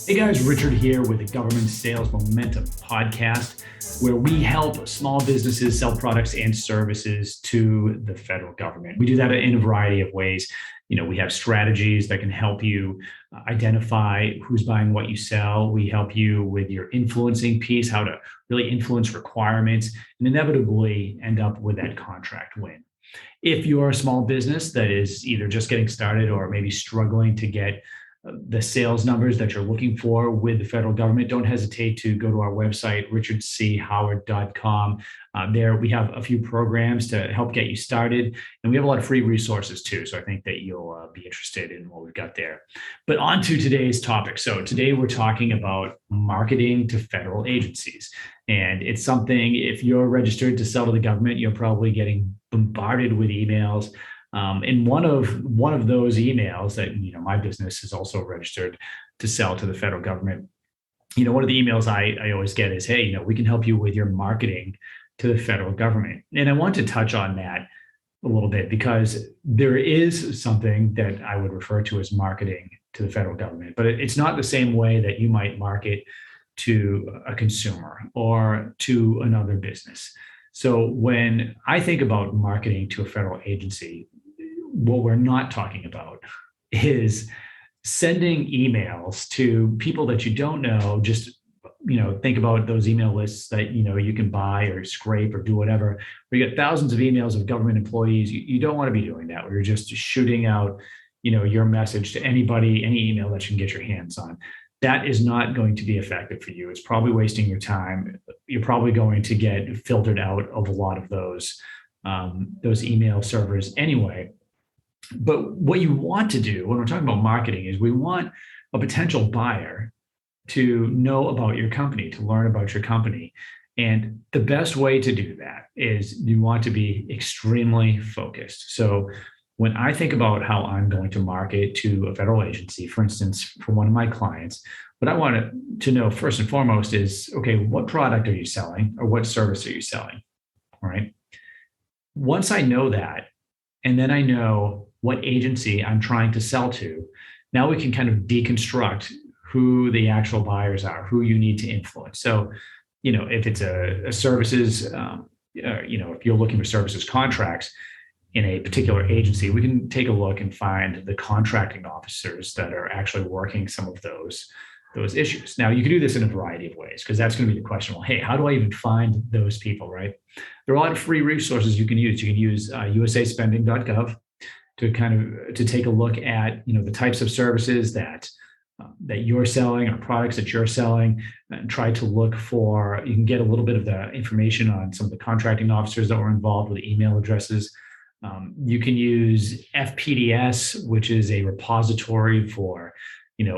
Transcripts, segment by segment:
Hey guys, Richard here with the Government Sales Momentum podcast, where we help small businesses sell products and services to the federal government. We do that in a variety of ways. We have strategies that can help you identify who's buying what you sell. We help you with your influencing piece, how to really influence requirements, and inevitably end up with that contract win. If you're a small business that is either just getting started or maybe struggling to get the sales numbers that you're looking for with the federal government, don't hesitate to go to our website, richardchoward.com. There we have a few programs to help get you started, and we have a lot of free resources too. So I think that you'll be interested in what we've got there. But on to today's topic. So today we're talking about marketing to federal agencies. And it's something, if you're registered to sell to the government, you're probably getting bombarded with emails. And one of those emails that my business is also registered to sell to the federal government. One of the emails I always get is, hey, we can help you with your marketing to the federal government. And I want to touch on that a little bit because there is something that I would refer to as marketing to the federal government, but it's not the same way that you might market to a consumer or to another business. So when I think about marketing to a federal agency, what we're not talking about is sending emails to people that you don't know. Just, think about those email lists that, you can buy or scrape or do whatever. We get thousands of emails of government employees. You don't want to be doing that, where you're just shooting out, your message to anybody, any email that you can get your hands on. That is not going to be effective for you. It's probably wasting your time. You're probably going to get filtered out of a lot of those email servers anyway. But what you want to do when we're talking about marketing is we want a potential buyer to know about your company, to learn about your company. And the best way to do that is you want to be extremely focused. So when I think about how I'm going to market to a federal agency, for instance, for one of my clients, what I want to know first and foremost is, okay, what product are you selling or what service are you selling? All right. Once I know that, and then I know what agency I'm trying to sell to, now we can kind of deconstruct who the actual buyers are, who you need to influence. So, if it's a services, if you're looking for services contracts in a particular agency, we can take a look and find the contracting officers that are actually working some of those issues. Now, you can do this in a variety of ways, because that's going to be the question. Well, hey, how do I even find those people, right? There are a lot of free resources you can use. You can use usaspending.gov to take a look at the types of services that you're selling or products that you're selling, and try to look for. You can get a little bit of the information on some of the contracting officers that were involved with email addresses. You can use FPDS, which is a repository for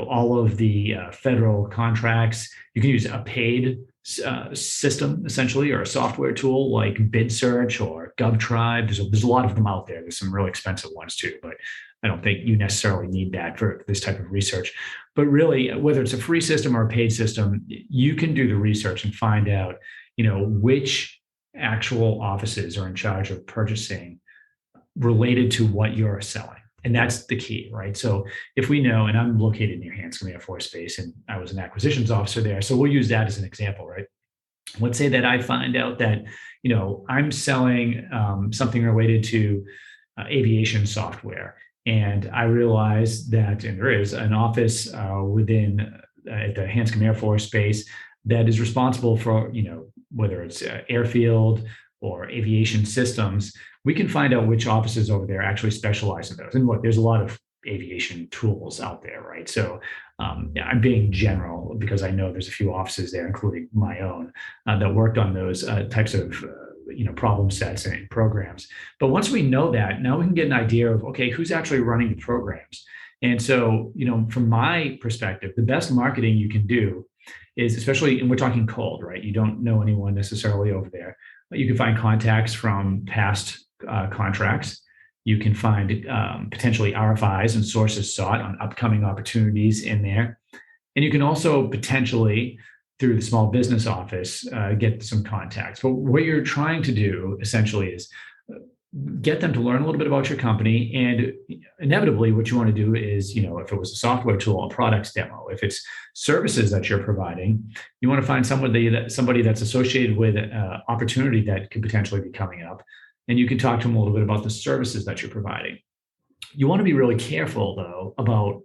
all of the federal contracts. You can use a paid system, essentially, or a software tool like BidSearch or GovTribe. There's a lot of them out there. There's some really expensive ones too, but I don't think you necessarily need that for this type of research. But really, whether it's a free system or a paid system, you can do the research and find out, which actual offices are in charge of purchasing related to what you're selling. And that's the key, right? So if we know, and I'm located near Hanscom Air Force Base, and I was an acquisitions officer there, so we'll use that as an example, right? Let's say that I find out that, I'm selling something related to aviation software, and I realize that, and there is an office within at the Hanscom Air Force Base that is responsible for, whether it's airfield or aviation systems. We can find out which offices over there actually specialize in those. And look, there's a lot of aviation tools out there, right? So I'm being general because I know there's a few offices there, including my own, that worked on those types of problem sets and programs. But once we know that, now we can get an idea of, okay, who's actually running the programs. And so, from my perspective, the best marketing you can do is, especially, and we're talking cold, right? You don't know anyone necessarily over there. You can find contacts from past contracts. You can find potentially RFIs and sources sought on upcoming opportunities in there. And you can also potentially, through the small business office, get some contacts. But what you're trying to do essentially is get them to learn a little bit about your company and inevitably what you want to do is, if it was a software tool, a products demo, if it's services that you're providing, you want to find somebody that's associated with an opportunity that could potentially be coming up. And you can talk to them a little bit about the services that you're providing. You want to be really careful, though, about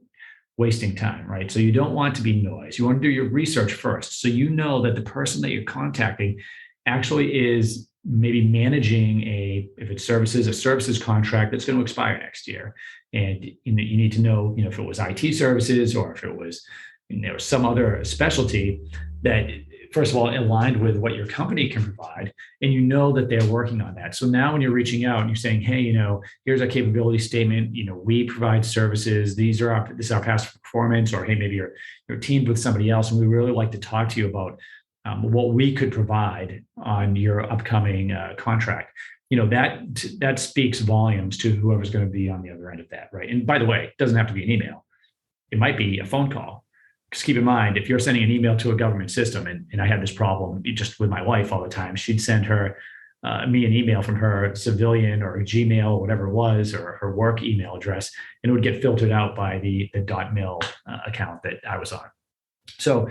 wasting time, right? So you don't want to be noise. You want to do your research first. So you know that the person that you're contacting actually is maybe managing if it's services, a services contract that's going to expire next year. And you need to know, if it was IT services or if it was, some other specialty that, first of all, aligned with what your company can provide, and that they're working on that. So now when you're reaching out and you're saying, hey, here's our capability statement, we provide services, this is our past performance, or hey, maybe you're teamed with somebody else, and we really like to talk to you about what we could provide on your upcoming contract. That speaks volumes to whoever's going to be on the other end of that, right? And by the way, it doesn't have to be an email. It might be a phone call. Just keep in mind, if you're sending an email to a government system, and I had this problem just with my wife all the time, she'd send me an email from her civilian or Gmail, or whatever it was, or her work email address, and it would get filtered out by the .mil account that I was on. So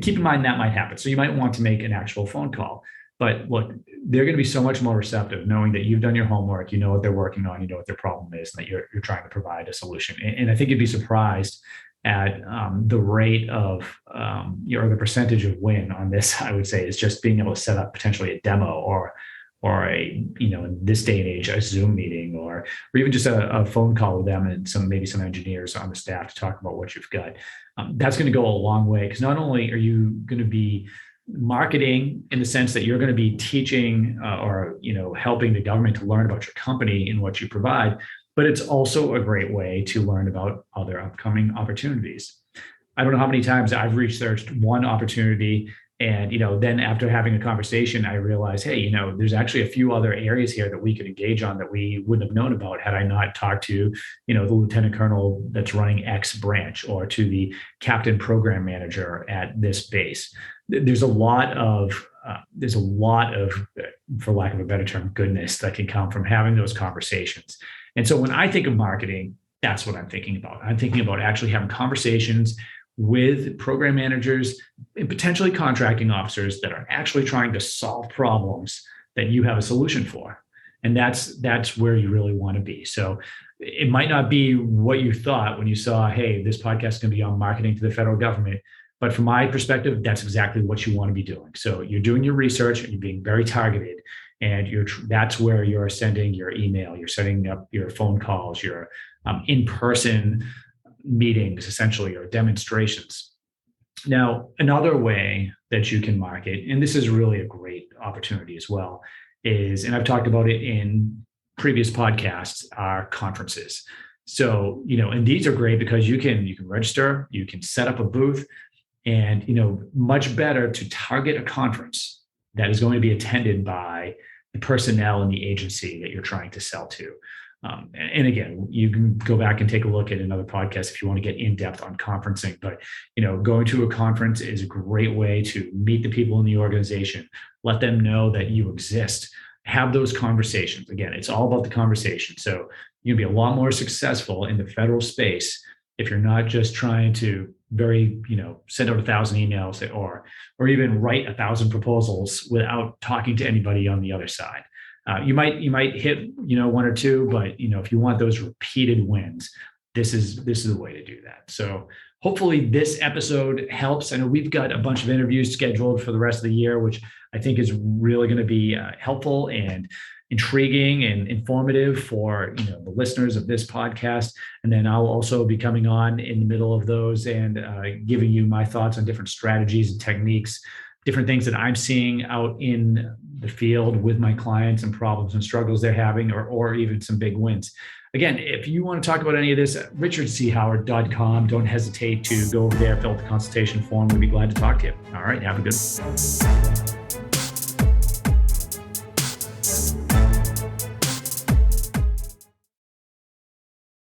keep in mind that might happen. So you might want to make an actual phone call. But look, they're going to be so much more receptive knowing that you've done your homework, you know what they're working on, you know what their problem is, and that you're trying to provide a solution. And I think you'd be surprised at the rate of or the percentage of win on this. I would say is just being able to set up potentially a demo or a, in this day and age, a Zoom meeting, or even just a phone call with them and maybe some engineers on the staff to talk about what you've got. That's going to go a long way, because not only are you going to be marketing in the sense that you're going to be teaching or helping the government to learn about your company and what you provide, but it's also a great way to learn about other upcoming opportunities. I don't know how many times I've researched one opportunity, and then after having a conversation, I realized, hey, there's actually a few other areas here that we could engage on that we wouldn't have known about had I not talked to, the lieutenant colonel that's running X branch, or to the captain program manager at this base. There's a lot of, for lack of a better term, goodness that can come from having those conversations. And so when I think of marketing, that's what I'm thinking about. I'm thinking about actually having conversations with program managers and potentially contracting officers that are actually trying to solve problems that you have a solution for. And that's where you really want to be. So it might not be what you thought when you saw, hey, this podcast is going to be on marketing to the federal government. But from my perspective, that's exactly what you want to be doing. So you're doing your research and you're being very targeted. And that's where you're sending your email, you're setting up your phone calls, your in-person meetings, essentially, or demonstrations. Now, another way that you can market, and this is really a great opportunity as well, is, and I've talked about it in previous podcasts, are conferences. So, and these are great because you can register, you can set up a booth, and, much better to target a conference that is going to be attended by the personnel in the agency that you're trying to sell to. And again, you can go back and take a look at another podcast if you want to get in depth on conferencing. But, going to a conference is a great way to meet the people in the organization, let them know that you exist, have those conversations. Again, it's all about the conversation. So you'll be a lot more successful in the federal space if you're not just trying to send out 1,000 emails or even write 1,000 proposals without talking to anybody on the other side. You might hit, one or two, but if you want those repeated wins, this is the way to do that. So hopefully this episode helps. I know we've got a bunch of interviews scheduled for the rest of the year, which I think is really going to be helpful and intriguing and informative for the listeners of this podcast. And then I'll also be coming on in the middle of those and giving you my thoughts on different strategies and techniques, different things that I'm seeing out in the field with my clients and problems and struggles they're having, or even some big wins. Again, if you want to talk about any of this, richardchoward.com. Don't hesitate to go over there, fill out the consultation form. We'd be glad to talk to you. All right, have a good one.